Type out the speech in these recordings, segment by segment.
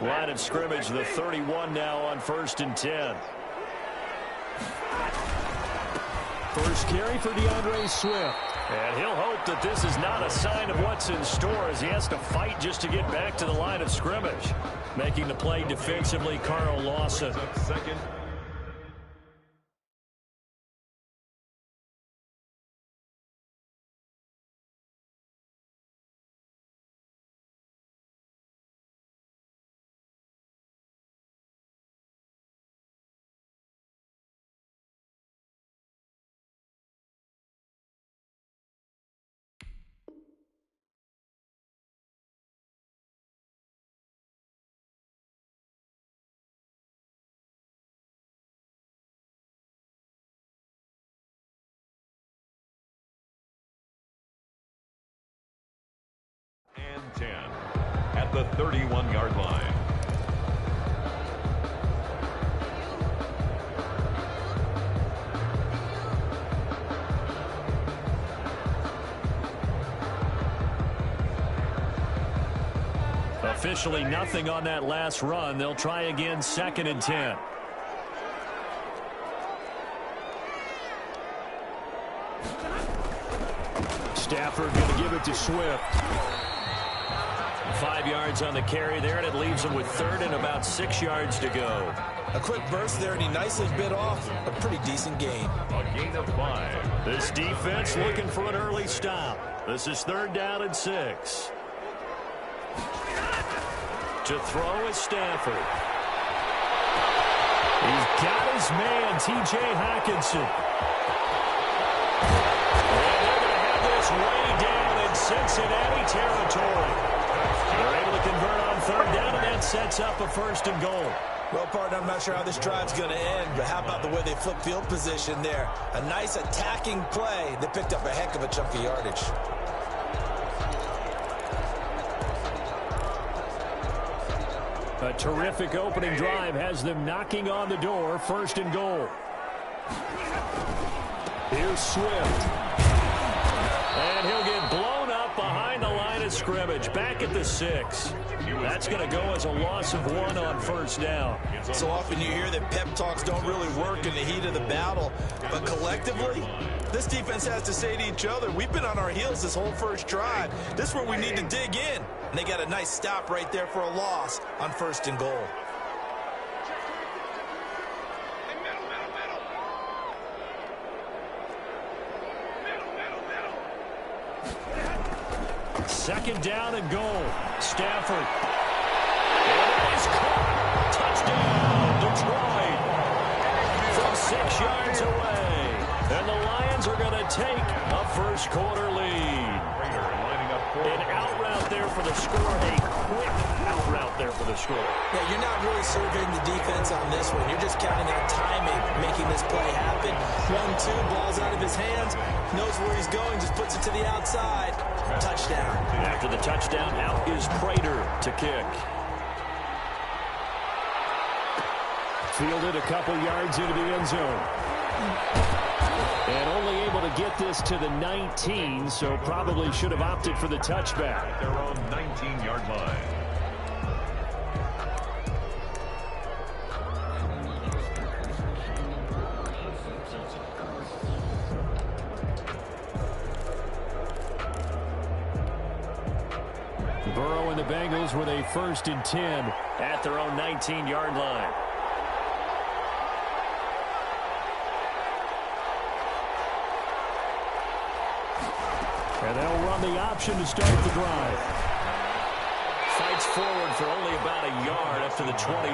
Line of scrimmage, the 31 now on 1st and 10. First carry for DeAndre Swift. And he'll hope that this is not a sign of what's in store as he has to fight just to get back to the line of scrimmage. Making the play defensively, Carl Lawson. Second. And 10 at the 31-yard line. Officially nothing on that last run. They'll try again, 2nd and 10. Stafford going to give it to Swift. 5 yards on the carry there, and it leaves him with 3rd and about 6 yards to go. A quick burst there, and he nicely bit off a pretty decent gain. A gain of 5. This defense looking for an early stop. This is 3rd down and 6. To throw is Stafford. He's got his man, T.J. Hockenson. And they're going to have this way down in Cincinnati territory. They're able to convert on 3rd down, and that sets up a 1st and goal. Well, partner, I'm not sure how this drive's going to end, but how about the way they flip field position there? A nice attacking play. They picked up a heck of a chunk of yardage. A terrific opening drive has them knocking on the door. 1st and goal. Here's Swift. And he'll get blown up behind the line of scrimmage. Back at the 6. That's going to go as a loss of 1 on 1st down. So often you hear that pep talks don't really work in the heat of the battle. But collectively, this defense has to say to each other, we've been on our heels this whole first drive. This is where we need to dig in. And they got a nice stop right there for a loss on 1st and goal. Second down and goal. Stafford. And it is caught. Touchdown, Detroit. From 6 yards away. And the Lions are going to take a 1st quarter lead. An out route there for the score. A quick out route there for the score. Yeah, you're not really surveying the defense on this one. You're just counting on timing, making this play happen. 1-2, ball's out of his hands. Knows where he's going, just puts it to the outside. Touchdown. After the touchdown, out is Prater to kick. Fielded a couple yards into the end zone. And only able to get this to the 19, so probably should have opted for the touchback. At their own 19-yard line. Burrow and the Bengals with a 1st and 10 at their own 19-yard line. And they'll run the option to start the drive. Fights forward for only about a yard up to the 21.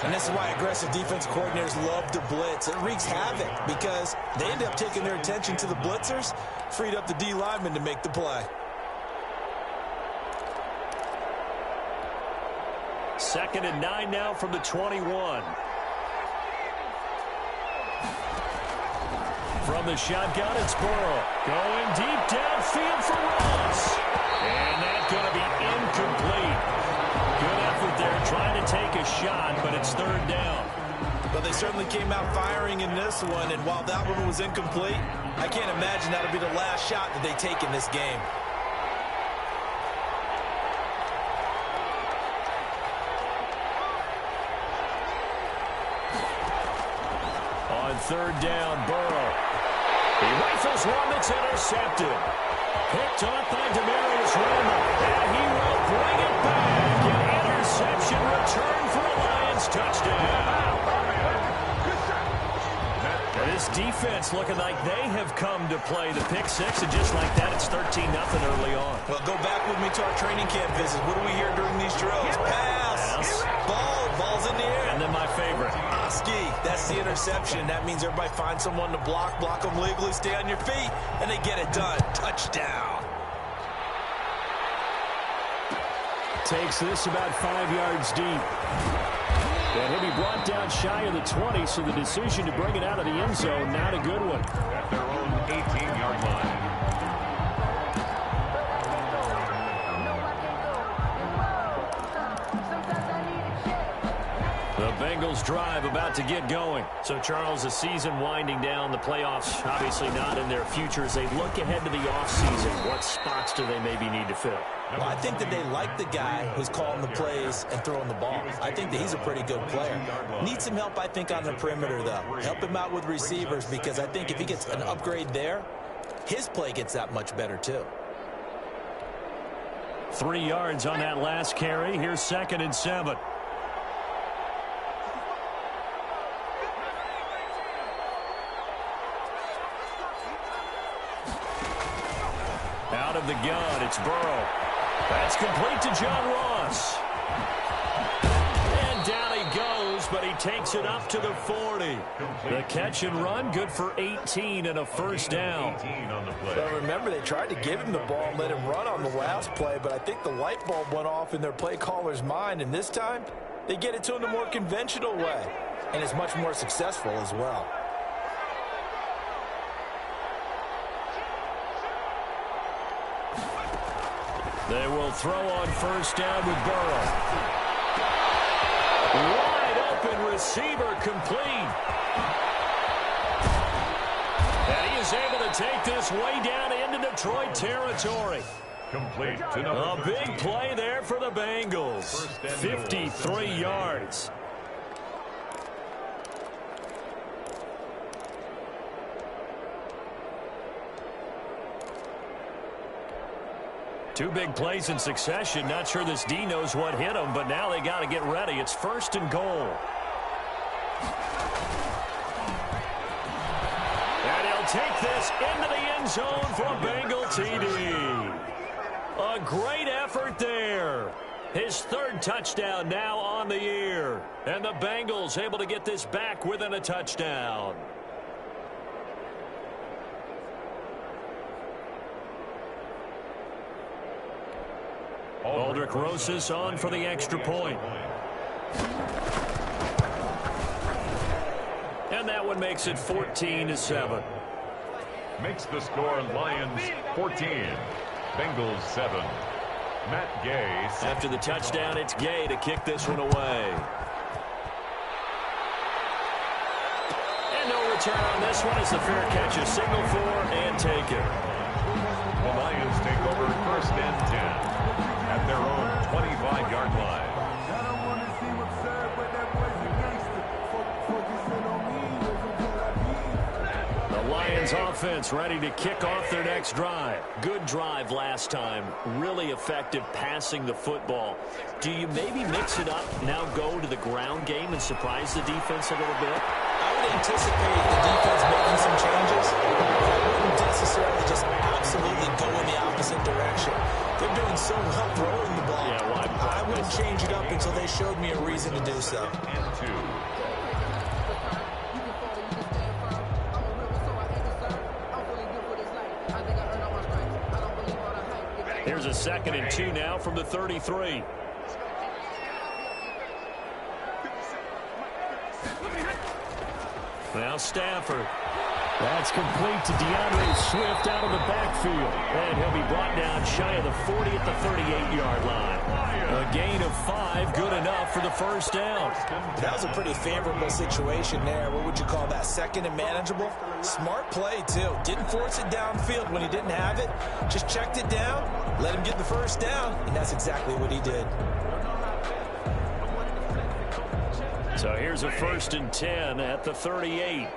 And this is why aggressive defense coordinators love to blitz. It wreaks havoc because they end up taking their attention to the blitzers, freed up the D lineman to make the play. 2nd and 9 now from the 21. From the shotgun, it's Burrow. Going deep downfield for Ross. And that's going to be incomplete. Good effort there, trying to take a shot, but it's 3rd down. But they certainly came out firing in this one, and while that one was incomplete, I can't imagine that'll be the last shot that they take in this game. On third down, Burrow. He rifles one that's intercepted. Picked off by Damarious Randall. And he will bring it back. An interception return for a Lions touchdown. This defense looking like they have come to play the pick six, and just like that, it's 13-0 early on. Well, go back with me to our training camp visits. What do we hear during these drills? Pass. Ball's in the air. And then my favorite. Ski. That's the interception. That means everybody finds someone to block them legally, stay on your feet, and they get it done. Touchdown. Takes this about 5 yards deep. And he'll be brought down shy of the 20, so the decision to bring it out of the end zone, not a good one. At their own 18-yard line. The Bengals drive about to get going. So, Charles, the season winding down, the playoffs obviously not in their future. As they look ahead to the offseason, what spots do they maybe need to fill? Well, I think that they like the guy who's calling the plays and throwing the ball. I think that he's a pretty good player. Needs some help, I think, on the perimeter, though. Help him out with receivers, because I think if he gets an upgrade there, his play gets that much better, too. 3 yards on that last carry. Here's 2nd and 7. Out of the gun, it's Burrow. That's complete to John Ross. And down he goes, but he takes it up to the 40. The catch and run, good for 18 and a first down. But remember, they tried to give him the ball and let him run on the last play, but I think the light bulb went off in their play caller's mind, and this time they get it to him the more conventional way, and it's much more successful as well. They will throw on first down with Burrow. Wide open receiver complete. And he is able to take this way down into Detroit territory. Complete to number A big play there for the Bengals. 53 yards. Two big plays in succession. Not sure this D knows what hit him, but now they got to get ready. It's 1st and goal. And he'll take this into the end zone for a Bengal TD. A great effort there. His 3rd touchdown now on the year. And the Bengals able to get this back within a touchdown. Aldrick Rosas on for the extra point. And that one makes it 14-7. Makes the score Lions 14, Bengals 7. Matt Gay. After the touchdown, it's Gay to kick this one away. And no return on this one as the fair catch is signaled for and taken. The Lions take over 1st and 10. At their own 25-yard line. The Lions offense ready to kick off their next drive. Good drive last time. Really effective passing the football. Do you maybe mix it up, now go to the ground game and surprise the defense a little bit? I would anticipate the defense making some changes. I wouldn't necessarily just absolutely go in the opposite direction. They're doing so well throwing the ball. Yeah, well, I wouldn't change it up until they showed me a reason to do so. And 2. Here's a 2nd and 2 now from the 33. Now Stafford. That's complete to DeAndre Swift out of the backfield. And he'll be brought down shy of the 40 at the 38-yard line. A gain of 5, good enough for the first down. That was a pretty favorable situation there. What would you call that? 2nd and manageable? Smart play, too. Didn't force it downfield when he didn't have it. Just checked it down, let him get the first down, and that's exactly what he did. So here's a 1st and 10 at the 38.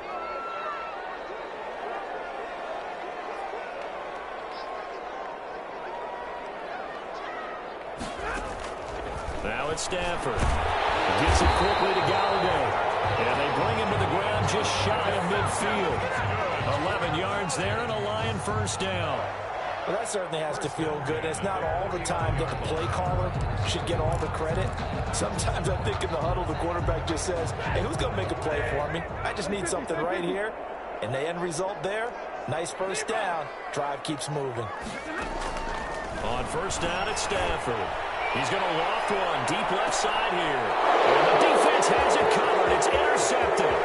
Now it's Stafford. Gets it quickly to Galladay. And they bring him to the ground just shy of midfield. 11 yards there and a Lion first down. Well, that certainly has to feel good. It's not all the time that the play caller should get all the credit. Sometimes I think in the huddle, the quarterback just says, hey, who's going to make a play for me? I just need something right here. And the end result there, nice first down. Drive keeps moving. On first down, it's Stafford. He's going to loft one deep left side here. And the defense has it covered. It's intercepted.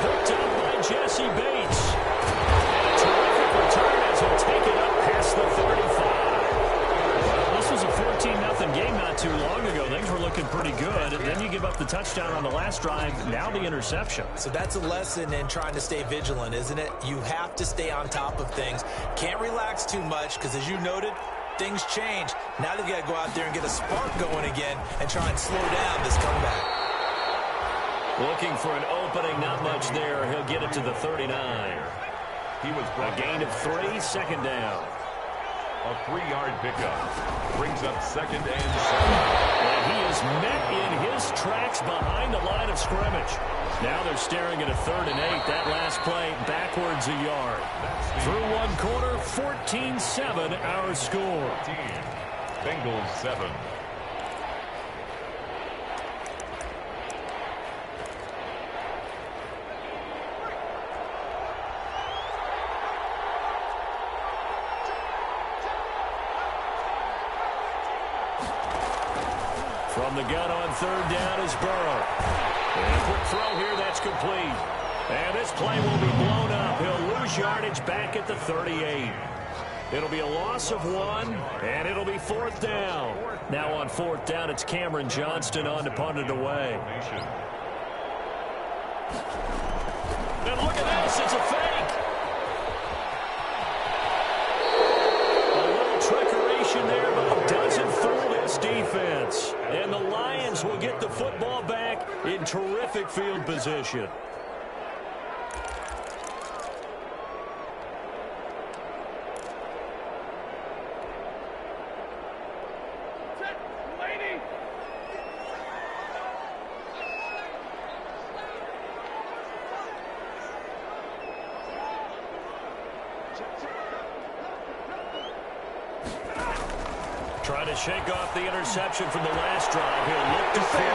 Picked up by Jesse Bates. And a terrific return as he'll take it up past the 35. Well, this was a 14-0 game not too long ago. Things were looking pretty good. And then you give up the touchdown on the last drive. Now the interception. So that's a lesson in trying to stay vigilant, isn't it? You have to stay on top of things. Can't relax too much because, as you noted, things change. Now they've got to go out there and get a spark going again and try and slow down this comeback. Looking for an opening, not much there. He'll get it to the 39. He was A gain of 3, second down. A 3-yard pickup. Brings up 2nd and 7. And he is met in his tracks behind the line of scrimmage. Now they're staring at a 3rd and 8. That last play backwards a yard. Through one quarter, 14-7 our score. Bengals 7. From the gun on 3rd down is Burrow. And a quick throw here, that's complete. And this play will be blown up. He'll lose yardage back at the 38. It'll be a loss of 1, and it'll be 4th down. Now on 4th down, it's Cameron Johnston on to punt it away. And look at this, it's a fake. A little trickeration there, but it doesn't fool this defense. And the Lions will get the football back in terrific field position. Trying to shake off the interception from the last drive. He'll look to throw.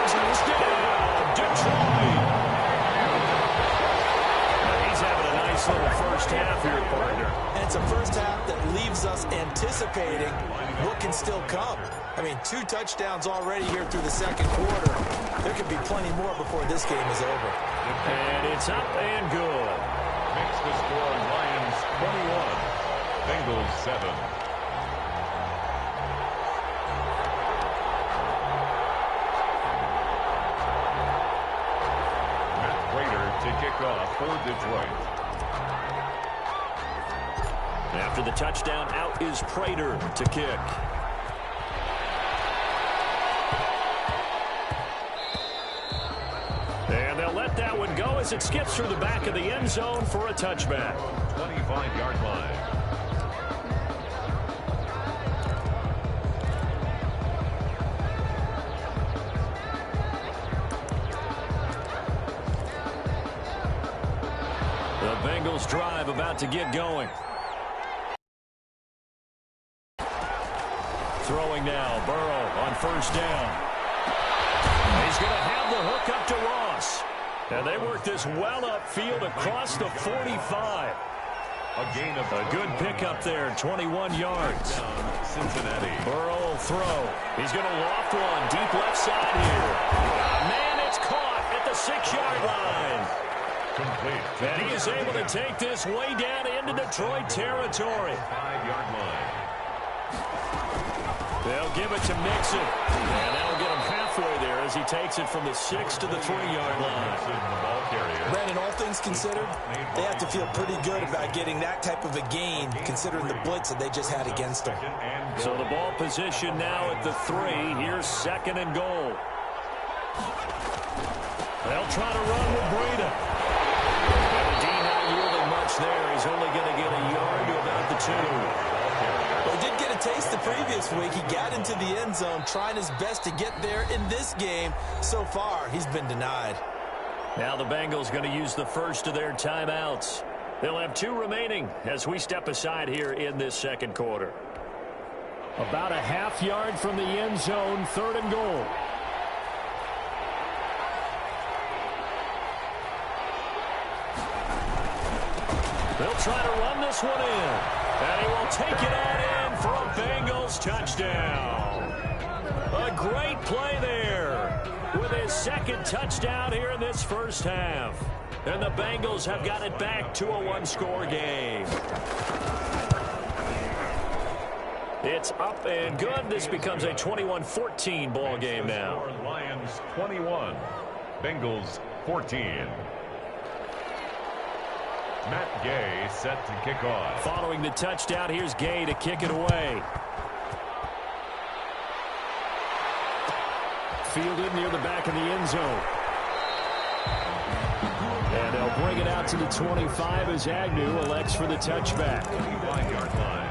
Touchdown, Detroit. Now he's having a nice little first half here, partner. And it's a first half that leaves us anticipating what can still come. I mean, 2 touchdowns already here through the 2nd quarter. There could be plenty more before this game is over. And it's up and good. Makes the score Lions 21. Bengals 7. To kick off for Detroit. After the touchdown, out is Prater to kick. And they'll let that one go as it skips through the back of the end zone for a touchback. 25-yard line. The Bengals drive about to get going. Throwing now, Burrow on first down. He's going to have the hook up to Ross. And they work this well upfield across the 45. A gain of a good pickup there, 21 yards. Cincinnati. Burrow will throw. He's going to loft one deep left side here. Man, it's caught at the 6-yard line. Complete. And he is able to take this way down into Detroit territory. 5-yard line. They'll give it to Mixon. And that'll get him halfway there as he takes it from the 6 to the 3-yard line. Brandon, all things considered, they have to feel pretty good about getting that type of a gain considering the blitz that they just had against them. So the ball position now at the 3. Here's 2nd and goal. They'll try to run with Breida. And the D not yielding much there. He's only going to get a yard to about the 2. Well, he did get a taste the previous week. He got into the end zone trying his best to get there in this game. So far, he's been denied. Now the Bengals going to use the first of their timeouts. They'll have 2 remaining as we step aside here in this second quarter. About a half yard from the end zone, 3rd and goal. They'll try to run this one in. And he will take it on in for a Bengals touchdown. A great play there with his 2nd touchdown here in this first half. And the Bengals have got it back to a 1-score game. It's up and good. This becomes a 21-14 ball game now. Lions 21, Bengals 14. Matt Gay set to kick off. Following the touchdown, here's Gay to kick it away. Fielded near the back of the end zone. And they'll bring it out to the 25 as Agnew elects for the touchback. 25-yard line.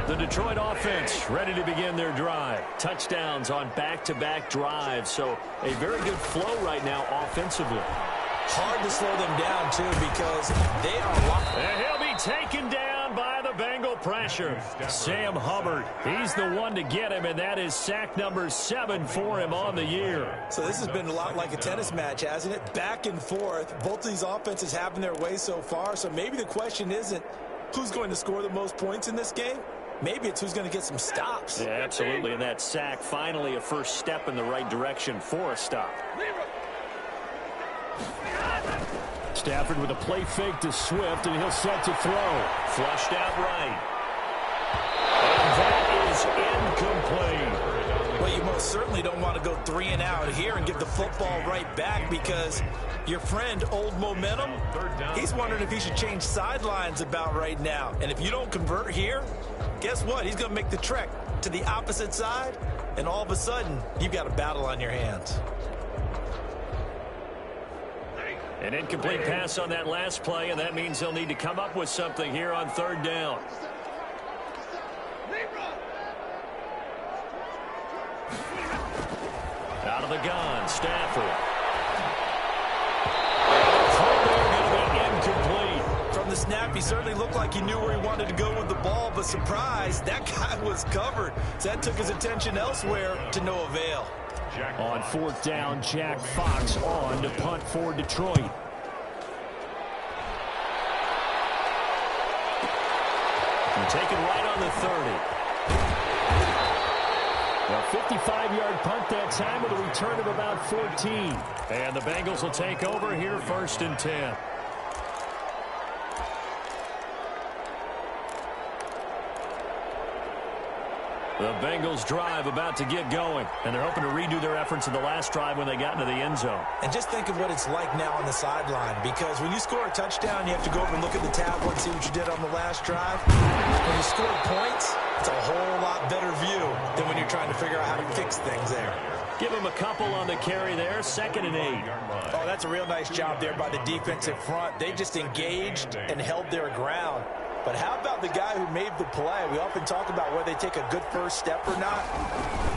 The Detroit offense ready to begin their drive. Touchdowns on back-to-back drives, so a very good flow right now offensively. Hard to slow them down, too, because they are locked. And he'll be taken down by the Bengal pressure. Sam Hubbard, he's the one to get him, and that is sack number 7 for him on the year. So this has been a lot like a tennis match, hasn't it? Back and forth. Both of these offenses having their way so far, so maybe the question isn't who's going to score the most points in this game. Maybe it's who's going to get some stops. Yeah, absolutely. And that sack, finally a first step in the right direction for a stop. Stafford with a play fake to Swift, and he'll set to throw. Flushed out right. And that is incomplete. Well, you most certainly don't want to go 3 and out here and give the football right back because your friend, Old Momentum, he's wondering if he should change sidelines about right now. And if you don't convert here, guess what? He's going to make the trek to the opposite side, and all of a sudden, you've got a battle on your hands. An incomplete pass on that last play, and that means they'll need to come up with something here on 3rd down. Out of the gun, Stafford. From the snap, he certainly looked like he knew where he wanted to go with the ball, but surprise, that guy was covered. So that took his attention elsewhere to no avail. On 4th down, Jack Fox on to punt for Detroit. And taken right on the 30. A 55-yard punt that time with a return of about 14. And the Bengals will take over here 1st and 10. The Bengals drive about to get going, and they're hoping to redo their efforts in the last drive when they got into the end zone. And just think of what it's like now on the sideline, because when you score a touchdown, you have to go over and look at the tablet and see what you did on the last drive. When you score points, it's a whole lot better view than when you're trying to figure out how to fix things there. Give him a couple on the carry there, 2nd and 8. Oh, that's a real nice job there by the defensive front. They just engaged and held their ground. But how about the guy who made the play? We often talk about whether they take a good first step or not.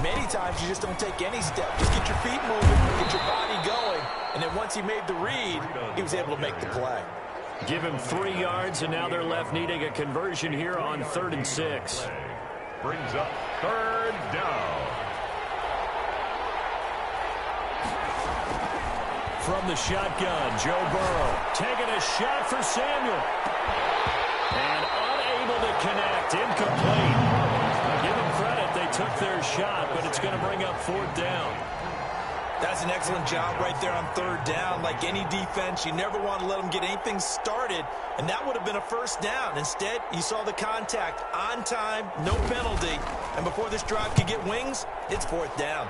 Many times you just don't take any step. Just get your feet moving, get your body going, and then once he made the read, he was able to make the play. Give him 3 yards, and now they're left needing a conversion here on 3rd and 6. Brings up 3rd down. From the shotgun, Joe Burrow taking a shot for Samuel. And unable to connect, incomplete. Now give them credit, they took their shot, but it's going to bring up 4th down. That's an excellent job right there on 3rd down. Like any defense, you never want to let them get anything started, and that would have been a 1st down. Instead, you saw the contact on time, no penalty, and before this drive could get wings, it's 4th down.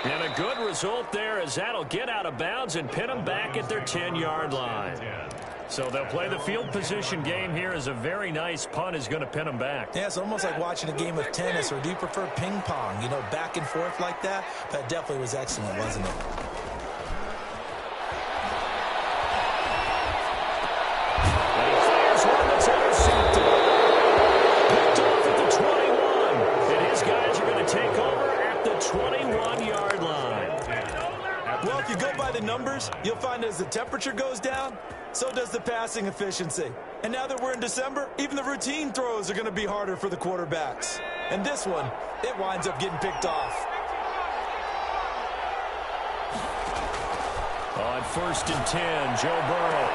And a good result there as that'll get out of bounds and pin them back at their 10-yard line. So they'll play the field position game here as a very nice punt is going to pin them back. Yeah, it's almost like watching a game of tennis, or do you prefer ping pong? You know, back and forth like that? That definitely was excellent, wasn't it? And he fires one that's intercepted. Picked off at the 21. And his guys are going to take over at the 21-yard line. Well, if you go by the numbers, you'll find as the temperature goes down, so does the passing efficiency. And now that we're in December, even the routine throws are going to be harder for the quarterbacks. And this one, it winds up getting picked off. On 1st and 10, Joe Burrow.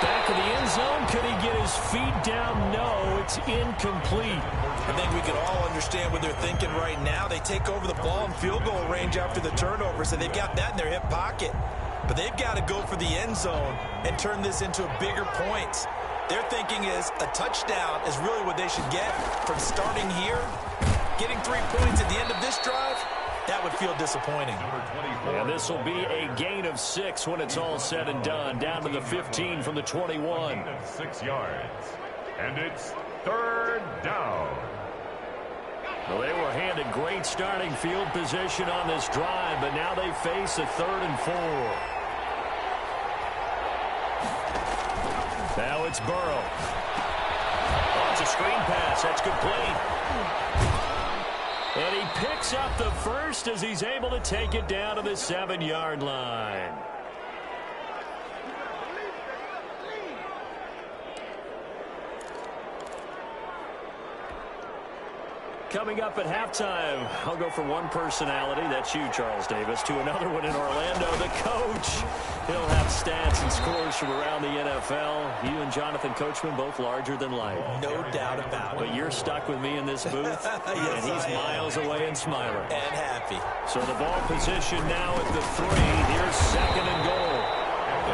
Back of the end zone. Could he get his feet down? No, it's incomplete. I think we can all understand what they're thinking right now. They take over the ball in field goal range after the turnover, so they've got that in their hip pocket. But they've got to go for the end zone and turn this into bigger points. Their thinking is a touchdown is really what they should get from starting here. Getting 3 points at the end of this drive, that would feel disappointing. And this will be a gain of 6 when it's all said and done. Down to the 15 from the 21. 6 yards. And it's 3rd down. Well, they were handed great starting field position on this drive, but now they face a 3rd and 4. Now it's Burrow. Oh, it's a screen pass. That's complete. And he picks up the first as he's able to take it down to the 7-yard line. Coming up at halftime, I'll go from one personality, that's you, Charles Davis, to another one in Orlando, the coach. He'll have stats and scores from around the NFL. You and Jonathan Coachman, both larger than life. No doubt about it. But you're stuck with me in this booth, Yes, and he's miles away and smiling. And happy. So the ball position now at the 3. Here's 2nd and goal.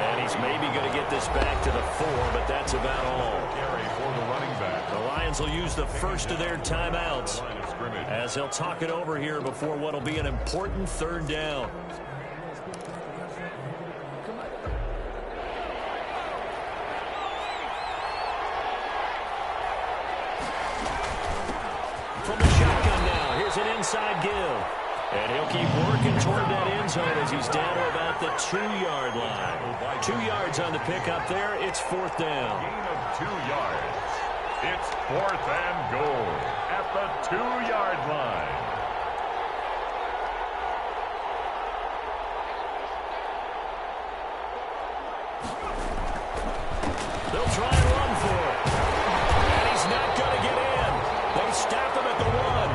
And he's maybe going to get this back to the 4, but that's about all. Carry for the running back. The Lions will use the first of their timeouts as they'll talk it over here before what will be an important 3rd down. From the shotgun now, here's an inside give. And he'll keep working toward that end zone as he's down to about the 2-yard line. 2 yards on the pickup there. It's 4th down. Gain of 2 yards. It's 4th and goal at the 2-yard line. They'll try and run for it. And he's not going to get in. They stop him at the 1.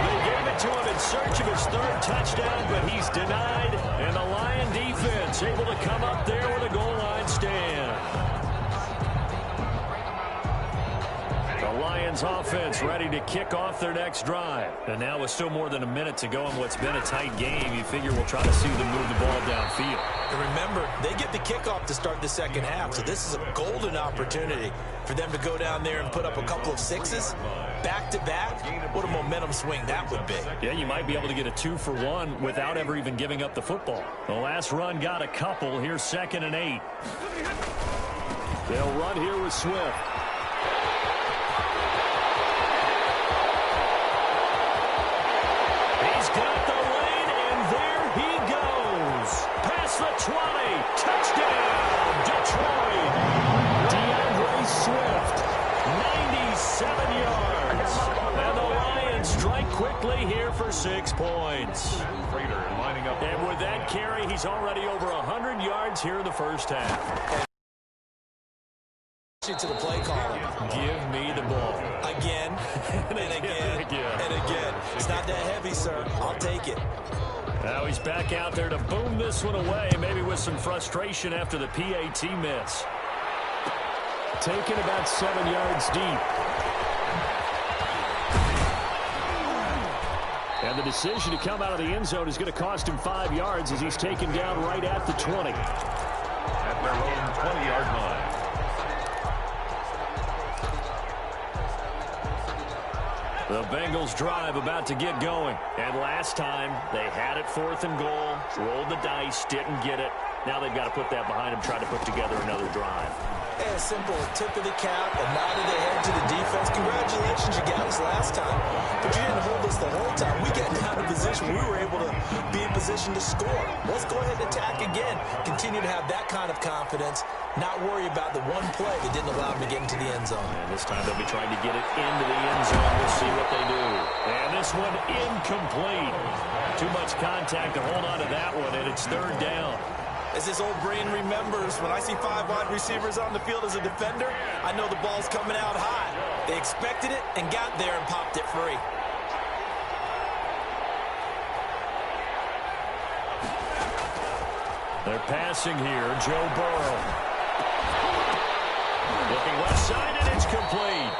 They gave it to him in search of his 3rd touchdown, but he's denied. And the Lion defense able to come up there with a goal line stand. The Lions offense ready to kick off their next drive. And now with still more than a minute to go in what's been a tight game, you figure we'll try to see them move the ball downfield. And remember, they get the kickoff to start the second half, so this is a golden opportunity for them to go down there and put up a couple of 6s. Back-to-back, what a momentum swing that would be. Yeah, you might be able to get a 2-for-1 without ever even giving up the football. The last run got a couple. Here's 2nd and 8. They'll run here with Swift. He's got the lane, and there he goes. Past the 20. Touchdown, Detroit. DeAndre Swift, 97 yards. And the Lions strike quickly here for 6 points. Prater lining up. And with that carry, he's already over 100 yards here in the first half. To the play caller. Give me the ball. Again, and again, and again. It's not that heavy, sir. I'll take it. Now he's back out there to boom this one away, maybe with some frustration after the PAT miss. Taken about 7 yards deep. And the decision to come out of the end zone is going to cost him 5 yards as he's taken down right at the 20. At their own 20-yard line. The Bengals drive about to get going. And last time, they had it 4th and goal, rolled the dice, didn't get it. Now they've got to put that behind them, try to put together another drive. And a simple tip of the cap, a nod of the head to the defense. Congratulations, you got us last time. But you didn't hold us the whole time. We got down to position. We were able to be in position to score. Let's go ahead and attack again. Continue to have that kind of confidence. Not worry about the one play that didn't allow them to get into the end zone. And this time they'll be trying to get it into the end zone. We'll see what they do. And this one incomplete. Too much contact to hold on to that one, and it's third down. As this old brain remembers, when I see 5 wide receivers on the field as a defender, I know the ball's coming out high. They expected it and got there and popped it free. They're passing here. Joe Burrow. Looking left side, and it's complete.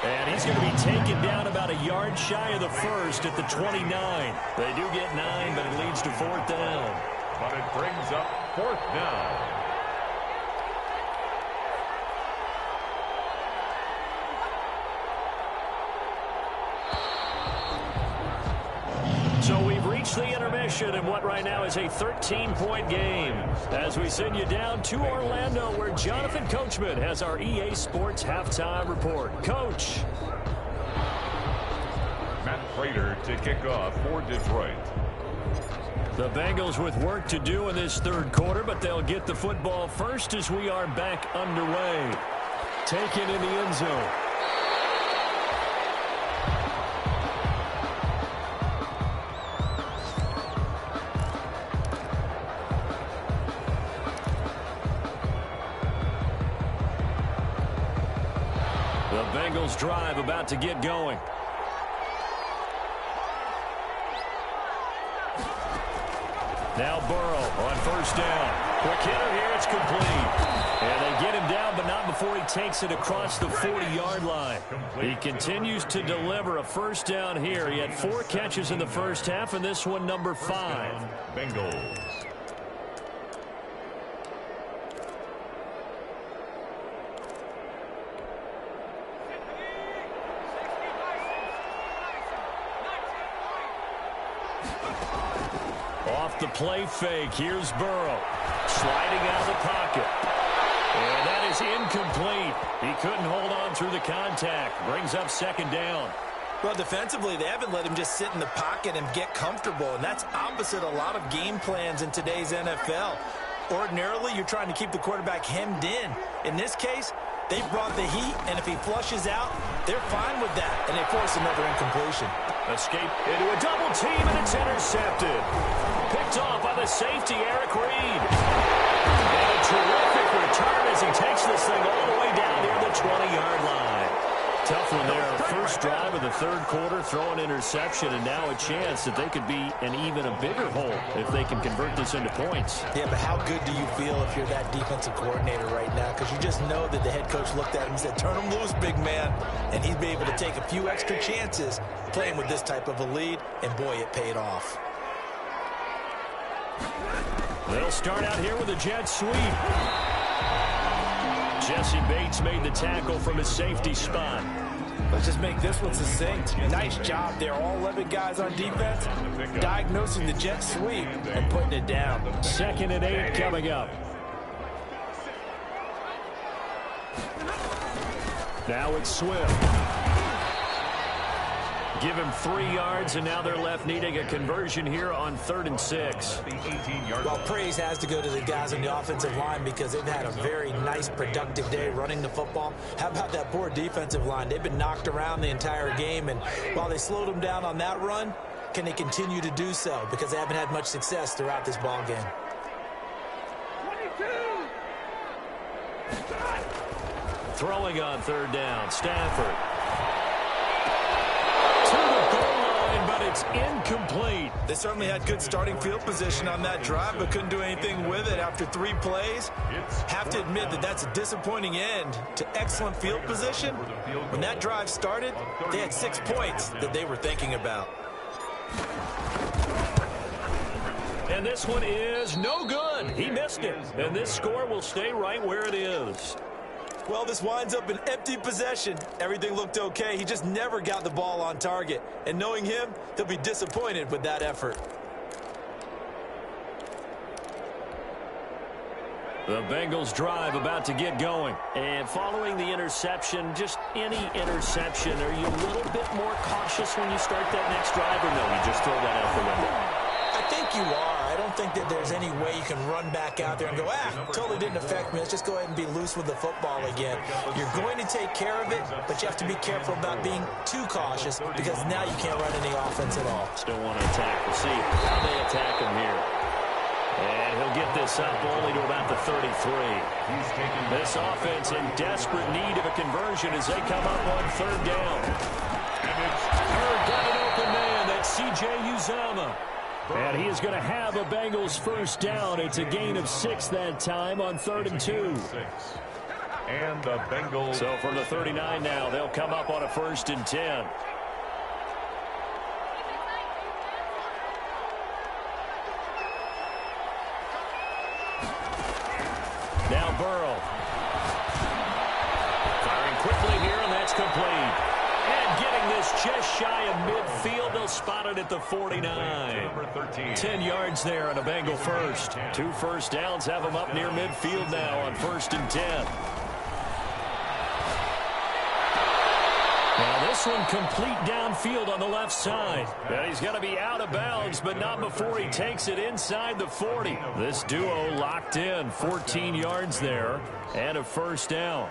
And he's going to be taken down about a yard shy of the first at the 29. They do get 9, but it leads to fourth down. But it brings up fourth down. So we've reached the intermission in what right now is a 13-point game as we send you down to Orlando where Jonathan Coachman has our EA Sports halftime report. Coach. Matt Prater to kick off for Detroit. The Bengals with work to do in this third quarter, but they'll get the football first as we are back underway. Taken in the end zone. The Bengals drive about to get going. Now Burrow on first down. Quick hitter here, it's complete. And they get him down, but not before he takes it across the 40-yard line. He continues to deliver a first down here. He had 4 catches in the first half, and this one number 5. Bengals. Off the play fake, here's Burrow. Sliding out of the pocket. And that is incomplete. He couldn't hold on through the contact. Brings up second down. Well, defensively, they haven't let him just sit in the pocket and get comfortable, and that's opposite a lot of game plans in today's NFL. Ordinarily, you're trying to keep the quarterback hemmed in. In this case, they brought the heat, and if he flushes out, they're fine with that, and they force another incompletion. Escape into a double team, and it's intercepted. Picked off by the safety, Eric Reed. And a terrific return as he takes this thing all the way down near the 20-yard line. Tough one there. First drive of the third quarter, throw an interception, and now a chance that they could be in even a bigger hole if they can convert this into points. Yeah, but how good do you feel if you're that defensive coordinator right now? Because you just know that the head coach looked at him and said, turn him loose, big man. And he's been able to take a few extra chances playing with this type of a lead, and boy, it paid off. They'll start out here with a jet sweep. Jesse Bates made the tackle from his safety spot. Let's just make this one succinct. Nice job there. All 11 guys on defense diagnosing the jet sweep and putting it down. 2nd and 8 coming up. Now it's Swift. Give him 3 yards, and now they're left needing a conversion here on 3rd and 6. Well, praise has to go to the guys on the offensive line because they've had a very nice, productive day running the football. How about that poor defensive line? They've been knocked around the entire game, and while they slowed them down on that run, can they continue to do so? Because they haven't had much success throughout this ball game. Throwing on 3rd down, Stafford. To the goal line, but it's incomplete. They certainly had good starting field position on that drive, but couldn't do anything with it after 3 plays. Have to admit that that's a disappointing end to excellent field position. When that drive started, they had 6 points that they were thinking about. And this one is no good. He missed it. And this score will stay right where it is. Well, this winds up an empty possession. Everything looked okay. He just never got the ball on target. And knowing him, he'll be disappointed with that effort. The Bengals drive about to get going. And following the interception, just any interception, are you a little bit more cautious when you start that next drive, or no, you just throw that out the window? I think you are. I don't think that there's any way you can run back out there and go, totally didn't affect me. Let's just go ahead and be loose with the football again. You're going to take care of it, but you have to be careful about being too cautious because now you can't run any offense at all. Still want to attack. We'll see how they attack him here. And he'll get this up only to about the 33. This offense in desperate need of a conversion as they come up on third down. Got an open man. That's C.J. Uzomah. And he is going to have a Bengals first down. It's a gain of 6 that time on 3rd and 2. And the Bengals. So from the 39 now, they'll come up on a 1st and 10. Now Burrow. Firing quickly here, and that's complete. And getting this just shy of midfield. They'll spot it at the 49. 10 yards there on a Bengal first. 2 first downs have them up near midfield now on 1st and 10. Now this one complete downfield on the left side. And he's going to be out of bounds, but not before he takes it inside the 40. This duo locked in, 14 yards there, and a first down.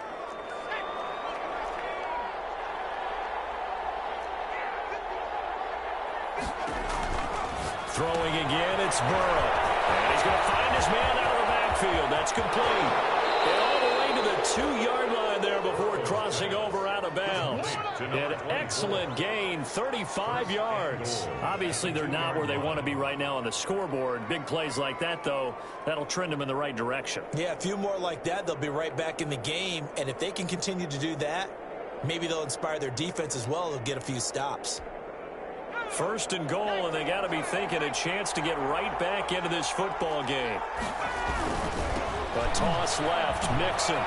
Throwing again, it's Burrow. And he's going to find his man out of the backfield. That's complete. And all the way to the 2-yard line there before crossing over out of bounds. An excellent gain, 35 yards. Obviously, they're not where they want to be right now on the scoreboard. Big plays like that, though, that'll trend them in the right direction. Yeah, a few more like that, they'll be right back in the game. And if they can continue to do that, maybe they'll inspire their defense as well. They'll get a few stops. 1st and goal, and they got to be thinking a chance to get right back into this football game. A toss left, Mixon.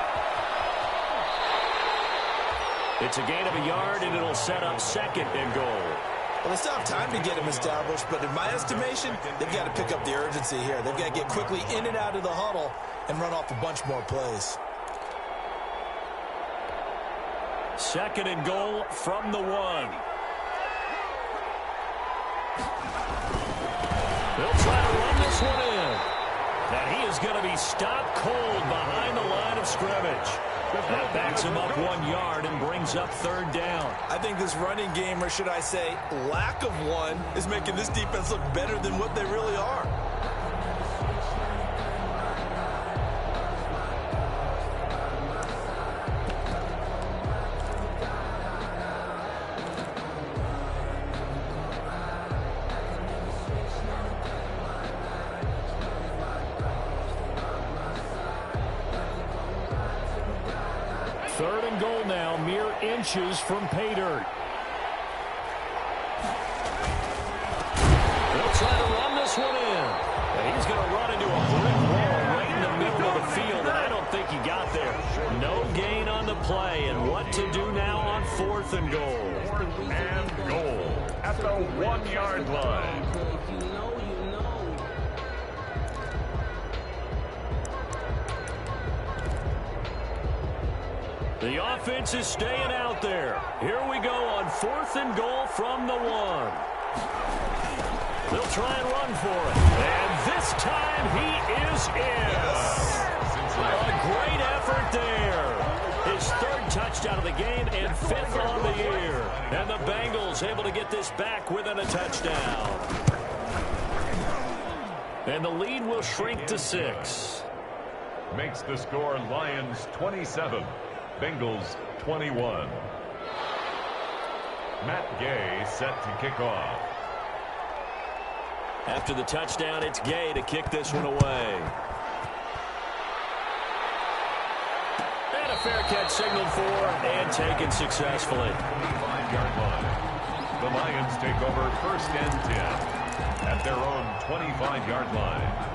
It's a gain of a yard, and it'll set up 2nd and goal. Well, they still have time to get him established, but in my estimation, they've got to pick up the urgency here. They've got to get quickly in and out of the huddle and run off a bunch more plays. 2nd and goal from the 1. They'll try to run this one in. And he is going to be stopped cold behind the line of scrimmage. That backs him up 1 yard and brings up 3rd down. I think this running game, or should I say lack of one, is making this defense look better than what they really are. Goal now, mere inches from pay dirt. They'll try to run this one in. And he's going to run into a brick wall right in the middle of the field, and I don't think he got there. No gain on the play, and what to do now on 4th and goal. 4th and goal at the 1-yard line. The offense is staying out there. Here we go on 4th and goal from the 1. They'll try and run for it. And this time he is in. A great effort there. His 3rd touchdown of the game and 5th on the year. And the Bengals able to get this back within a touchdown. And the lead will shrink to 6. Makes the score Lions 27. Bengals 21. Matt Gay set to kick off. After the touchdown, it's Gay to kick this one away. And a fair catch signaled for and taken successfully. 25-yard line. The Lions take over 1st and 10 at their own 25-yard line.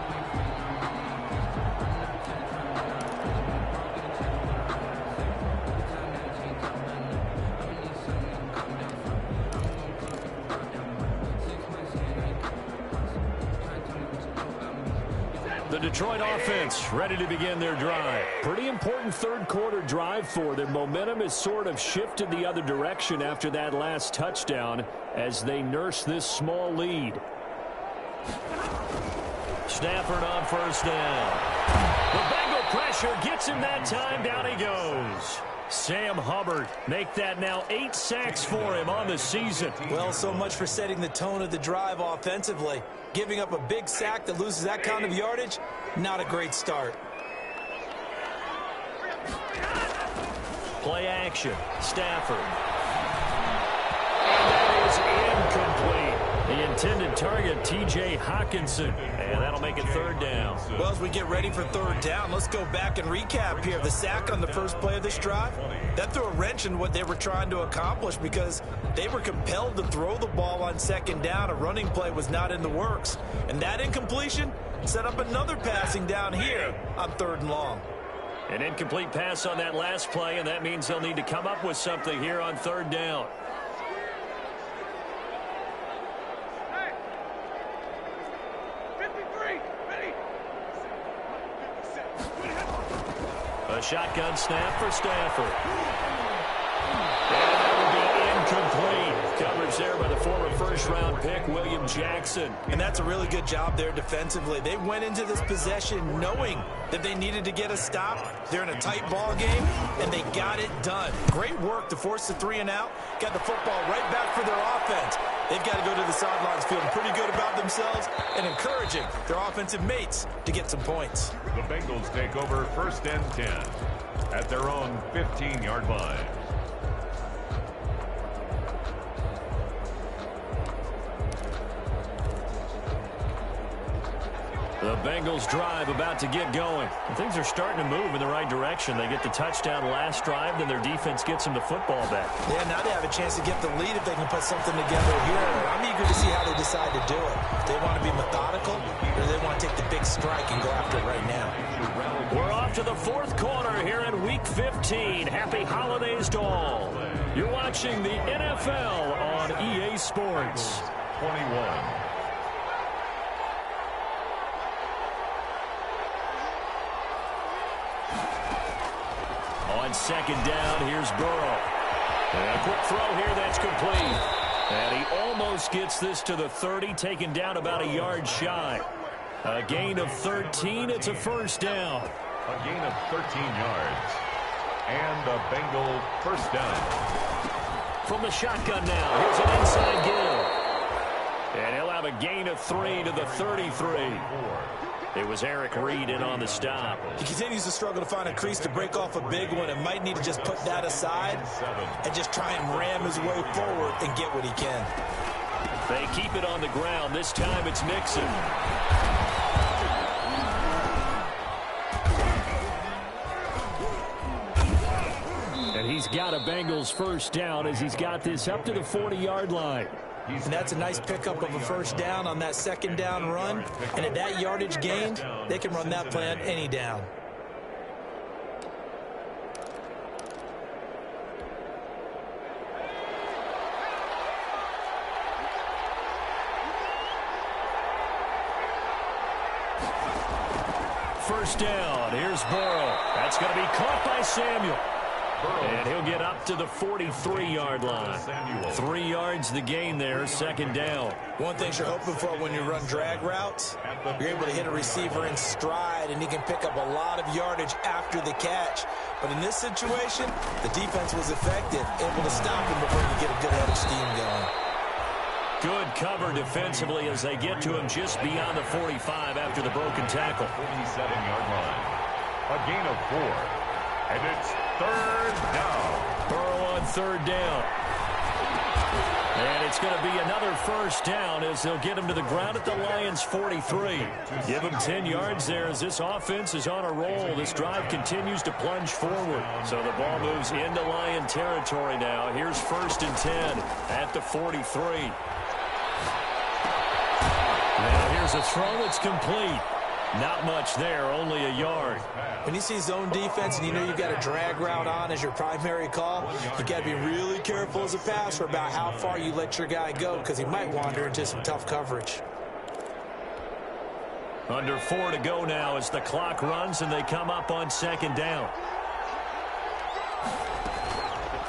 The Detroit offense ready to begin their drive. Pretty important third quarter drive for them. Momentum has sort of shifted the other direction after that last touchdown as they nurse this small lead. Stafford on first down. The Bengal pressure gets him that time. Down he goes. Sam Hubbard make that now 8 sacks for him on the season. Well, so much for setting the tone of the drive offensively. Giving up a big sack that loses that kind of yardage, not a great start. Play action. Stafford. And that is incomplete. The intended target, T.J. Hockenson. And that'll make it third down. Well, as we get ready for third down, let's go back and recap here. The sack on the first play of this drive, that threw a wrench in what they were trying to accomplish because they were compelled to throw the ball on second down. A running play was not in the works. And that incompletion set up another passing down here on third and long. An incomplete pass on that last play, and that means they'll need to come up with something here on third down. A shotgun snap for Stafford. And that will be incomplete. Coverage there by the former first-round pick, William Jackson. And that's a really good job there defensively. They went into this possession knowing that they needed to get a stop. They're in a tight ball game, and they got it done. Great work to force the 3 and out. Got the football right back for their offense. They've got to go to the sidelines feeling pretty good about themselves and encouraging their offensive mates to get some points. The Bengals take over first and 10 at their own 15-yard line. The Bengals drive about to get going. Things are starting to move in the right direction. They get the touchdown last drive, then their defense gets them the football back. Yeah, now they have a chance to get the lead if they can put something together here. I'm eager to see how they decide to do it. If they want to be methodical, or do they want to take the big strike and go after it right now? We're off to the fourth quarter here in Week 15. Happy holidays to all. You're watching the NFL on EA Sports. 21. On second down, here's Burrow. And a quick throw here, that's complete. And he almost gets this to the 30, taken down about a yard shy. A gain of 13, it's a first down. A gain of 13 yards. And a Bengal first down. From the shotgun now, here's an inside give. And he'll have a gain of 3 to the 33. It was Eric Reed in on the stop. He continues to struggle to find a crease to break off a big one and might need to just put that aside and just try and ram his way forward and get what he can. They keep it on the ground. This time it's Mixon. And he's got a Bengals first down as he's got this up to the 40-yard line. And that's a nice pickup of a first down on that second down run. And at that yardage gained, they can run that play on any down. First down. Here's Burrow. That's going to be caught by Samuel. And he'll get up to the 43-yard line. 3 yards the gain there, second down. One thing you're hoping for when you run drag routes, you're able to hit a receiver in stride, and he can pick up a lot of yardage after the catch. But in this situation, the defense was effective, able to stop him before you get a good head of steam going. Good cover defensively as they get to him just beyond the 45 after the broken tackle. 47-yard line. A gain of 4. And it's third down. Burrow on third down. And it's going to be another first down as they'll get him to the ground at the Lions' 43. Give him 10 yards there as this offense is on a roll. This drive continues to plunge forward. So the ball moves into Lion territory now. Here's first and 10 at the 43. Now here's a throw that's complete. Not much there, only a yard. When you see zone defense and you know you've got a drag route on as your primary call, you've got to be really careful as a passer about how far you let your guy go because he might wander into some tough coverage. Under 4 to go now as the clock runs and they come up on second down.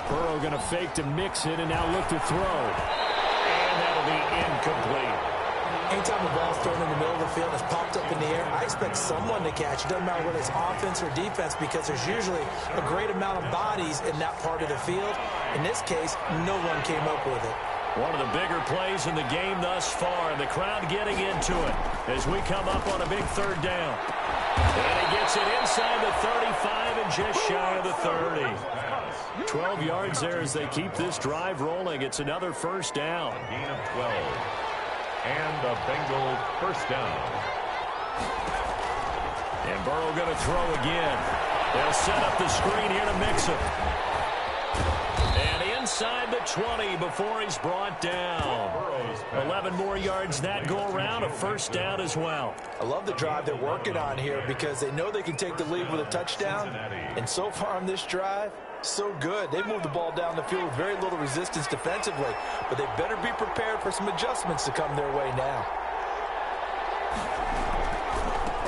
Burrow going to fake to mix it and now look to throw. And that'll be incomplete. Anytime a ball's thrown in the middle of the field and it's popped up in the air, I expect someone to catch it. Doesn't matter whether it's offense or defense because there's usually a great amount of bodies in that part of the field. In this case, no one came up with it. One of the bigger plays in the game thus far, and the crowd getting into it as we come up on a big third down. And he gets it inside the 35 and just shy of the 30. 12 yards there as they keep this drive rolling. It's another first down. A gain of 12. And a Bengal first down. And Burrow going to throw again. They'll set up the screen here to mix it. And inside the 20 before he's brought down. 11 more yards that go around, a first down as well. I love the drive they're working on here because they know they can take the lead with a touchdown. And so far on this drive, so good. They moved the ball down the field with very little resistance defensively, but they better be prepared for some adjustments to come their way now.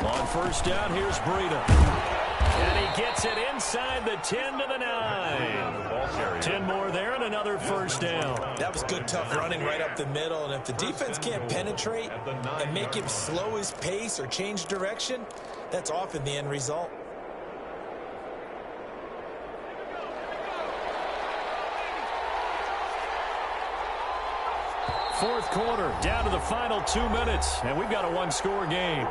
On first down, here's Breida. And he gets it inside the 10 to the 9. 10 more there and another first down. That was good, tough running right up the middle, and if the defense can't penetrate and make him slow his pace or change direction, that's often the end result. Fourth quarter, down to the final 2 minutes, and we've got a one-score game.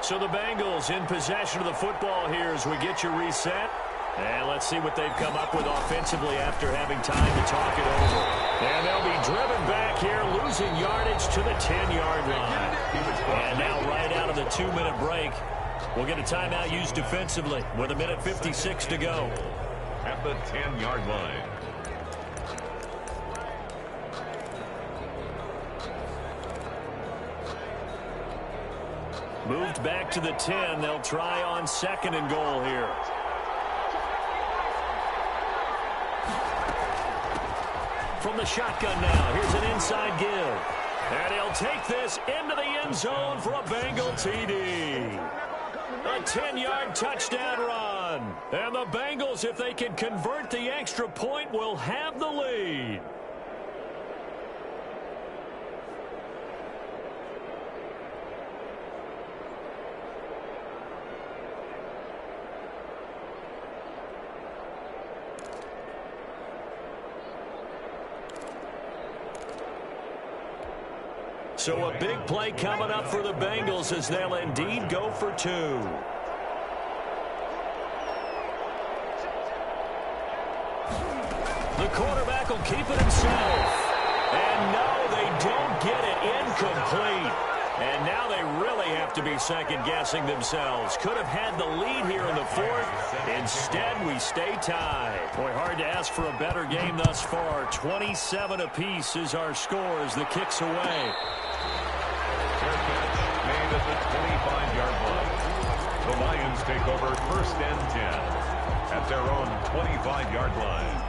So the Bengals in possession of the football here as we get you reset. And let's see what they've come up with offensively after having time to talk it over. And they'll be driven back here, losing yardage to the 10-yard line. And now right out of the 2-minute break, we'll get a timeout used defensively with 1:56 to go. At the 10-yard line. Moved back to the 10. They'll try on second and goal here. From the shotgun now, here's an inside give. And he'll take this into the end zone for a Bengal TD. A 10-yard touchdown run. And the Bengals, if they can convert the extra point, will have the lead. So a big play coming up for the Bengals as they'll indeed go for 2. The quarterback will keep it himself. And no, they don't get it incomplete. And now they really have to be second-guessing themselves. Could have had the lead here in the fourth. Instead, we stay tied. Boy, hard to ask for a better game thus far. 27 apiece is our score as the kick's away. Made at the 25-yard line. The Lions take over first and 10 at their own 25-yard line.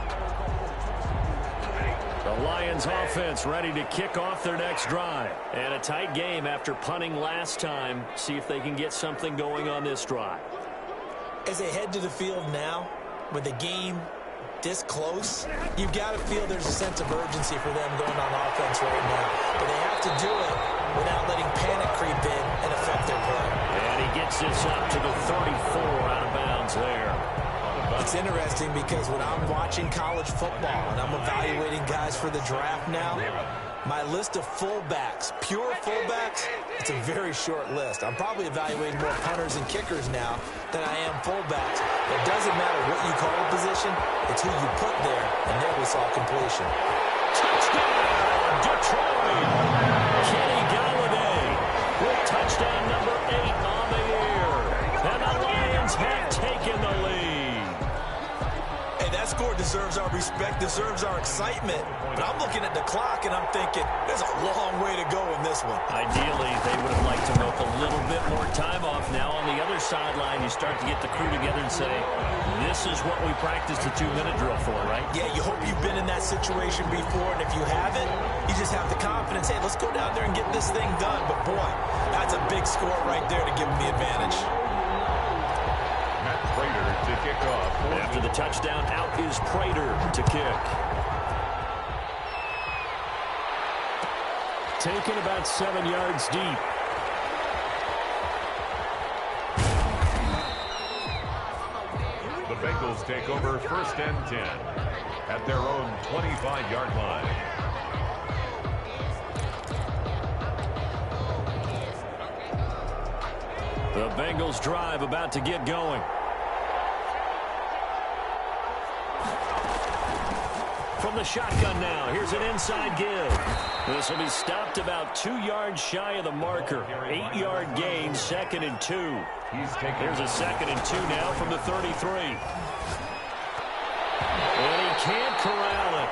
The Lions offense ready to kick off their next drive. And a tight game after punting last time. See if they can get something going on this drive. As they head to the field now, with the game this close, you've got to feel there's a sense of urgency for them going on offense right now. But they have to do it without letting panic creep in and affect their play. And he gets this up to the 34 out of bounds there. It's interesting because when I'm watching college football and I'm evaluating guys for the draft now, my list of fullbacks, pure fullbacks, it's a very short list. I'm probably evaluating more punters and kickers now than I am fullbacks. It doesn't matter what you call a position, it's who you put there, and there we saw completion. Touchdown, Detroit! Kenny Golladay with touchdown number 8 on the year. And the Lions have taken the lead. Hey, that score deserves our respect deserves our excitement. But I'm looking at the clock, and I'm thinking, there's a long way to go in this one. Ideally, they would have liked to milk a little bit more time off. Now on the other sideline, you start to get the crew together and say, this is what we practiced the 2-minute drill for, right? Yeah, you hope you've been in that situation before, and if you haven't, you just have the confidence, hey, let's go down there and get this thing done. But, boy, that's a big score right there to give them the advantage. Matt Prater to kick off. After the touchdown, out is Prater to kick. Taken about 7 yards deep. The Bengals take over 1st and 10 at their own 25-yard line. The Bengals drive about to get going. From the shotgun now, here's an inside give. This will be stopped about 2 yards shy of the marker. 8-yard gain, 2nd and 2. Here's a 2nd and 2 now from the 33. And he can't corral it.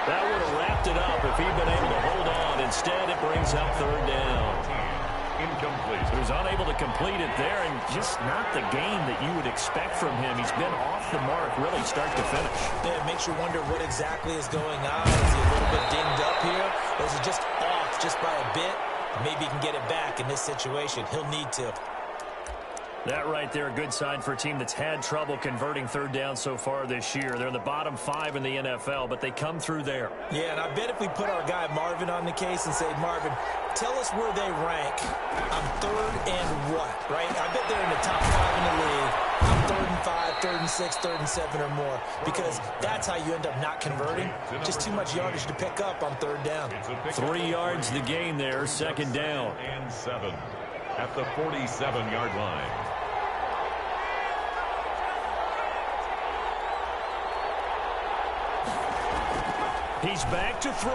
That would have wrapped it up if he'd been able to hold on. Instead, it brings up 3rd down. Incomplete. He was unable to complete it there, and just not the game that you would expect from him. He's been off the mark, really start to finish. Yeah, it makes you wonder what exactly is going on. Is he a little bit dinged up here, or is he just off just by a bit? Maybe he can get it back in this situation. He'll need to. That right there, a good sign for a team that's had trouble converting 3rd down so far this year. They're in the bottom 5 in the NFL, but they come through there. Yeah, and I bet if we put our guy Marvin on the case and say, Marvin, tell us where they rank on 3rd and what, right? I bet they're in the top 5 in the league on 3rd and 5, 3rd and 6, 3rd and 7 or more, because that's how you end up not converting. Just too much yardage to pick up on 3rd down. 3 yards the gain there, 2nd down. And 7 at the 47-yard line. He's back to throw.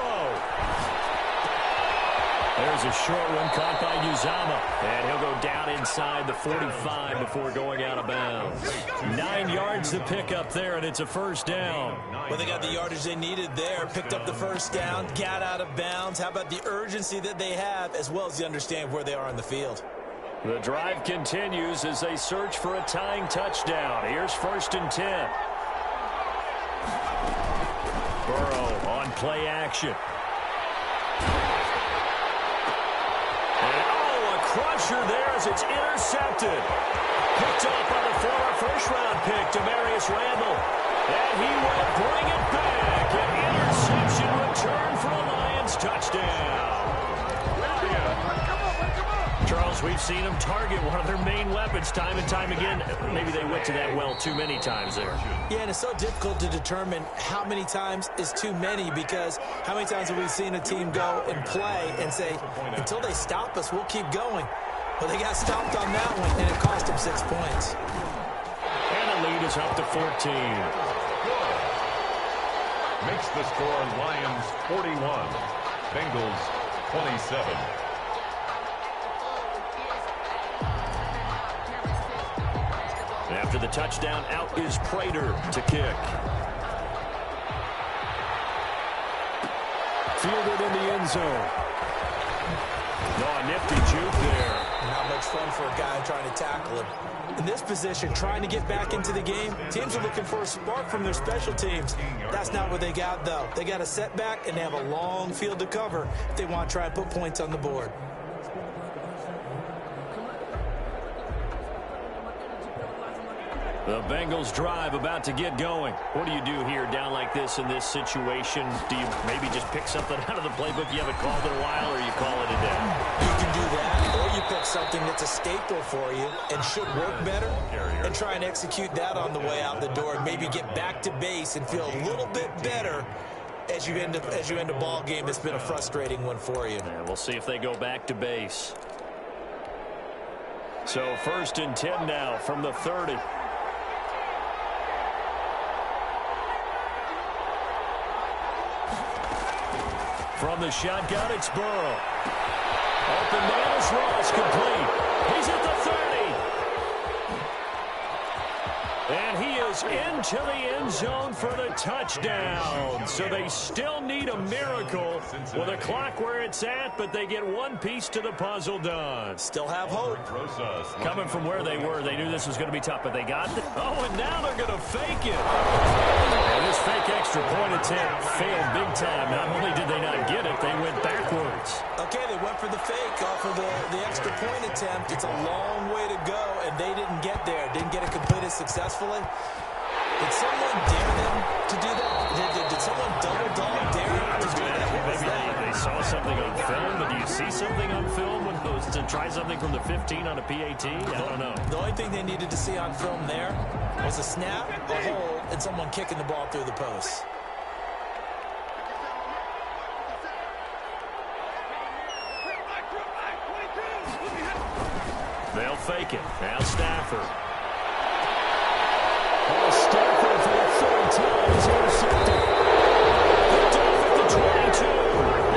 There's a short one caught by Uzama. And he'll go down inside the 45 before going out of bounds. 9 yards to pick up there, and it's a 1st down. Well, they got the yardage they needed there, picked up the 1st down, got out of bounds. How about the urgency that they have, as well as you understand where they are on the field? The drive continues as they search for a tying touchdown. Here's 1st and 10. Burrow on play action. And, a crusher there as it's intercepted. Picked up by the former 1st-round pick, Demarius Randall. And he will bring it back. An interception return for a Lions touchdown. Charles, we've seen them target one of their main weapons time and time again. Maybe they went to that well too many times there. Yeah, and it's so difficult to determine how many times is too many, because how many times have we seen a team go and play and say, until they stop us, we'll keep going. Well, they got stopped on that one, and it cost them 6 points. And the lead is up to 14. Makes the score Lions 41, Bengals 27. After the touchdown, out is Prater to kick. Fielded in the end zone. Oh, a nifty juke there. Not much fun for a guy trying to tackle him. In this position, trying to get back into the game, teams are looking for a spark from their special teams. That's not what they got, though. They got a setback, and they have a long field to cover if they want to try and put points on the board. The Bengals drive about to get going. What do you do here down like this in this situation? Do you maybe just pick something out of the playbook you haven't called in a while, or you call it a day? You can do that, or you pick something that's a staple for you and should work better and try and execute that on the way out the door and maybe get back to base and feel a little bit better as you end a ball game that's been a frustrating one for you. Yeah, we'll see if they go back to base. So 1st and 10 now from the 30. From the shotgun, it's Burrow. Open man is Ross, complete. He's at the 30. And he goes into the end zone for the touchdown. So they still need a miracle with a clock where it's at, but they get one piece to the puzzle done. Still have hope. Coming from where they were, they knew this was going to be tough, but they got it. Oh, and now they're going to fake it. And this fake extra point attempt failed big time. Not only did they not get it, they went backwards. Okay, they went for the fake off of the extra point attempt. It's a long way to go, and they didn't get there. Didn't get it completed successfully. Did someone dare them to do that? Did someone double dog dare them to do that? Maybe they saw something on film, but do you see something on film when it was to try something from the 15 on a PAT? I don't know. The only thing they needed to see on film there was a snap, a hold, and someone kicking the ball through the post. They'll fake it. Now Stafford. Stafford for the third time is intercepted. Picked off at the 22.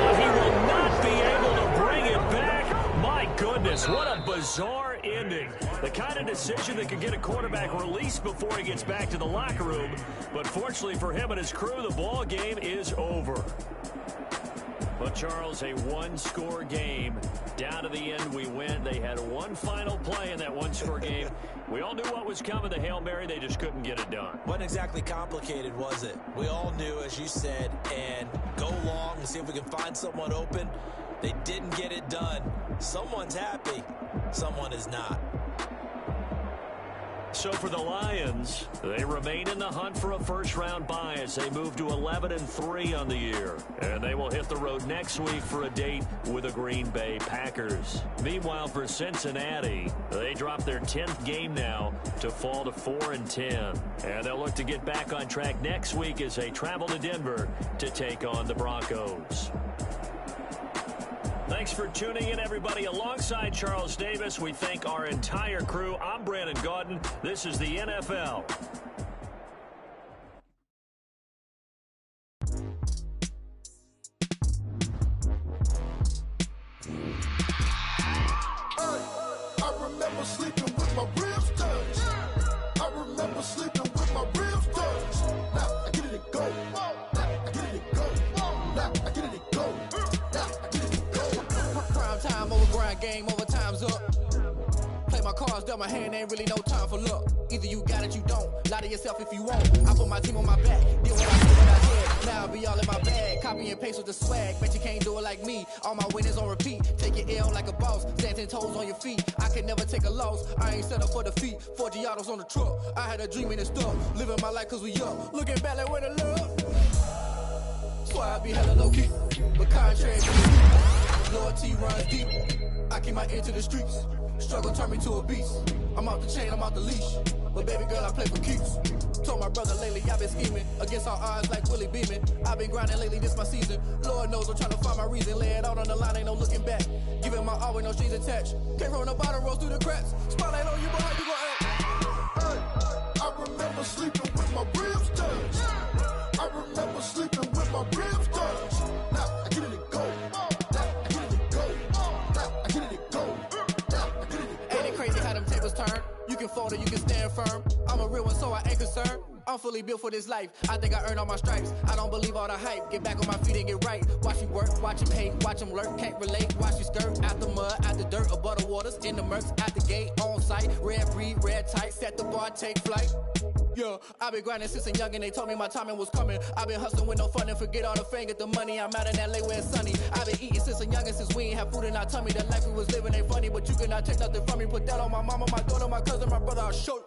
And he will not be able to bring it back. My goodness, what a bizarre ending. The kind of decision that could get a quarterback released before he gets back to the locker room. But fortunately for him and his crew, the ball game is over. But, Charles, a one-score game. Down to the end we went. They had one final play in that one-score game. We all knew what was coming, the Hail Mary. They just couldn't get it done. Wasn't exactly complicated, was it? We all knew, as you said, and go long and see if we can find someone open. They didn't get it done. Someone's happy. Someone is not. So for the Lions, they remain in the hunt for a first-round bye as they move to 11-3 on the year. And they will hit the road next week for a date with the Green Bay Packers. Meanwhile, for Cincinnati, they drop their 10th game now to fall to 4-10. And they'll look to get back on track next week as they travel to Denver to take on the Broncos. Thanks for tuning in, everybody. Alongside Charles Davis, we thank our entire crew. I'm Brandon Gaudin. This is the NFL. I remember sleeping with my ribs touched. I remember sleeping with my ribs touched. Now I get it go. Now I get it go. Now I get it go. Now I get it go. Prime time over grind game, overtime's up. Play my cards, dealt my hand, ain't really no time for luck. Either you got it, you don't. Lie to yourself if you won't. I put my team on my back. Did what I said, what I said. Now I'll be all in my bag. Copy and paste with the swag. Bet you can't do it like me. All my winners on repeat. Take your L like a boss. Stand 10 toes on your feet. I can never take a loss. I ain't set up for defeat. 4 Giottos on the truck. I had a dream and it's stuck. Living my life cause we up. Looking back like where the love. Swear I be hella low key. But contrary to the loyalty runs deep. I keep my ear to the streets. Struggle turned me to a beast. I'm out the chain, I'm out the leash. But baby girl, I play for keeps. Told my brother lately, I've been scheming. Against all odds like Willie Beeman. I've been grinding lately, this my season. Lord knows I'm trying to find my reason. Lay it out on the line, ain't no looking back. Giving my all with no strings attached. Came from the bottom, rose through the cracks. Spotlight on you, boy, how you gon' act? Hey, I remember sleeping with my ribs touched. I remember sleeping with my ribs touched. Now I get it go. Now I get it go. Now I get it go. Now I get it go. Ain't it crazy how them tables turn? You can fold or you can stand firm. I'm a real one, so I ain't concerned. I'm fully built for this life. I think I earned all my stripes. I don't believe all the hype. Get back on my feet and get right. Watch you work, watch him hate, watch him lurk. Can't relate, watch you skirt. Out the mud, out the dirt, above the waters. In the murks, out the gate, on site. Red breed, red tight. Set the bar, take flight. Yeah, I've been grinding since a young and they told me my timing was coming. I've been hustling with no fun and forget all the fame, get the money. I'm out in LA where it's sunny. I've been eating since a young and since we ain't have food in our tummy. The life we was living ain't funny, but you cannot take nothing from me. Put that on my mama, my daughter, my cousin, my brother, I'll show you.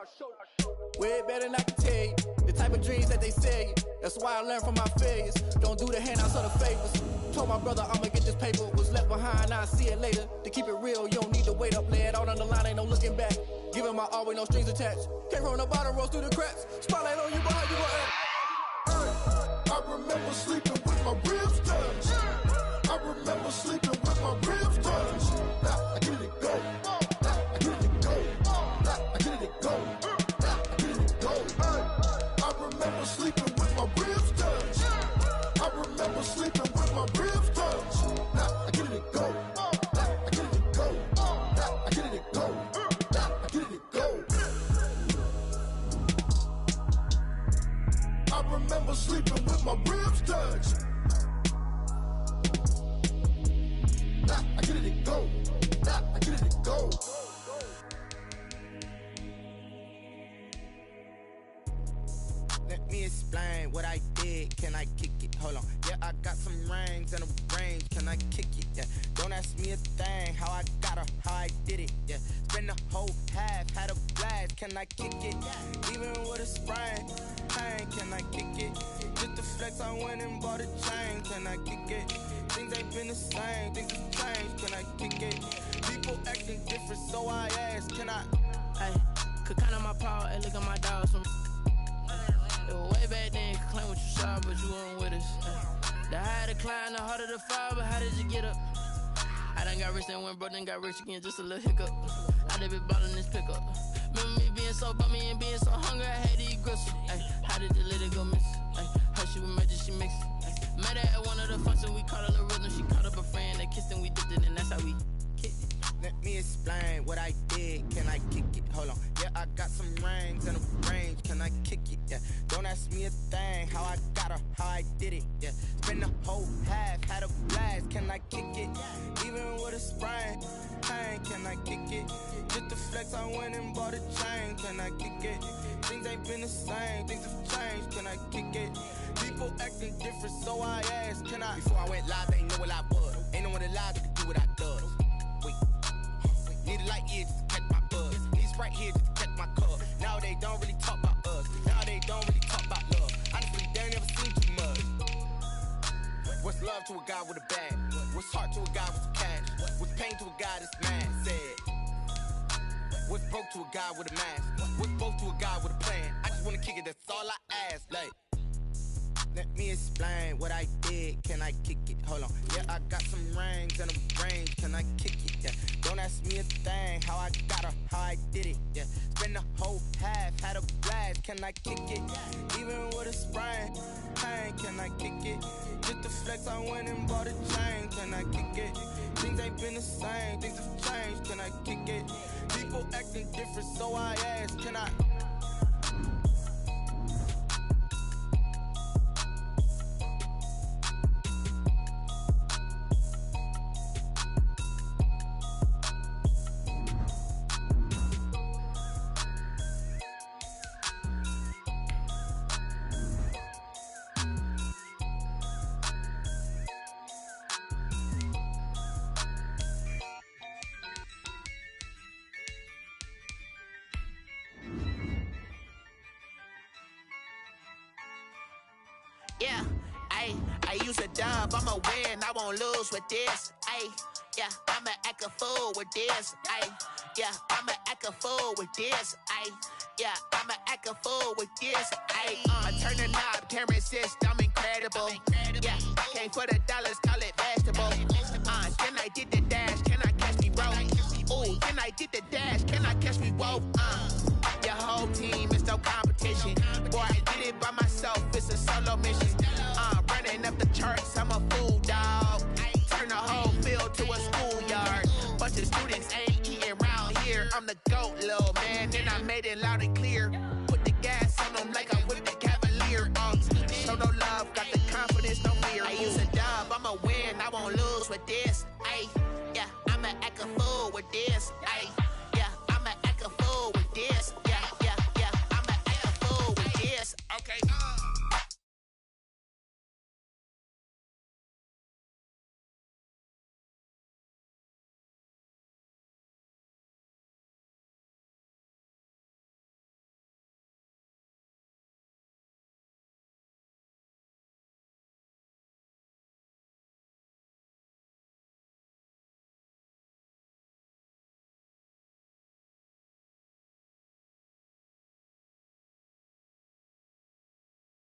Way better than I can tell you. The type of dreams that they sell you. That's why I learned from my failures. Don't do the handouts or the favors. Told my brother I'ma get this paper. Was left behind, I'll see it later. To keep it real, you don't need to wait up. Lay it out on the line, ain't no looking back. Giving my all with no strings attached. Came from the bottom, rose through the cracks. Spotlight on you, boy, how you gon' act? Hey, I remember sleeping with my ribs touched. I remember sleeping with my ribs touched. Now I get it go. Now I get it go. Now I get it go. Now I get it go. Hey, I remember sleeping with my ribs touched. I remember sleeping with my ribs touched. Now I get it go. Now I get it go. Now I get it go. Now I get it go. explain what I did? Can I kick it? Hold on. Yeah, I got some rings and a range. Can I kick it? Yeah. Don't ask me a thing. How I got her, how I did it. Yeah. Spend the whole half, had a blast. Can I kick it? Even with a sprain. Pain, can I kick it? Just the flex, I went and bought a chain. Can I kick it? Things ain't been the same. Things have changed. Can I kick it? People acting different, so I ask. Can I? Hey, could count on my power, and look at my dogs from. It was way back then, could claim what you saw, but you weren't with us. The higher the climb, the harder the fall, but how did you get up? I done got rich, then went broke, then got rich again, just a little hiccup. I done been ballin' this pickup. Remember me being so bummy and being so hungry, I had to eat gristle. Ay, how did you let it go miss? Ay, how she was magic, she mixed. Met her at one of the functions, we caught a little rhythm. She caught up a friend, they kissed and we dipped it, and that's how we kicked it. Let me explain what I did. Can I kick it? Hold on. Yeah, I got some rings and a range. Can I kick it? Yeah. Don't ask me a thing. How I got her, how I did it. Yeah. Spend the whole half, had a blast. Can I kick it? Even with a sprain. Pain, can I kick it? Just the flex, I went and bought a chain. Can I kick it? Things ain't been the same. Things have changed. Can I kick it? People acting different, so I asked. Can I? Before I went live, they ain't know what I was. Ain't no one alive that could do what I does. Need a light year just to catch my buzz. Need Sprite here just to catch my cup. Now they don't really talk about us. Now they don't really talk about love. Honestly, they ain't never seen too much. What's love to a guy with a bag? What's heart to a guy with some cash? What's pain to a guy that's mad? Said. What's broke to a guy with a mask? What's both to a guy with a plan? I just wanna kick it, that's all I ask. Like, let me explain what I did. Can I kick it? Hold on. Yeah, I got some rings and a range. Can I kick it? Yeah. Don't ask me a thing. How I got her, how I did it. Yeah. Spend the whole half, had a blast. Can I kick it? Even with a sprain. Pain, can I kick it? Just the flex, I went and bought a chain. Can I kick it? Things ain't been the same. Things have changed. Can I kick it? People acting different, so I ask. Can I? Yeah, I use a dub, I'ma win, I won't lose with this. Yeah, I'ma act a fool with this. Yeah, I'ma act a fool with this. Yeah, I'ma act a fool with this. I turn the knob, camera assist, I'm incredible. Yeah, came for the dollars, call it vegetable. Then I did the dash, can I catch me, bro? Ooh, then I did the dash, can I catch me, whoa? Your whole team is no competition. Boy, I did it by myself, it's a solo mission. Running up the charts, I'm a fool, dog. Turn the whole field to a schoolyard. Bunch of students ain't eating around here. I'm the GOAT, little man, then I made it loud and clear. Put the gas on them like I'm with the Cavalier. Show no love, got the confidence, no fear. I use a dub, I'ma win, I won't lose with this. Yeah, I'ma act a fool with this. Yeah, I'ma act a fool with this.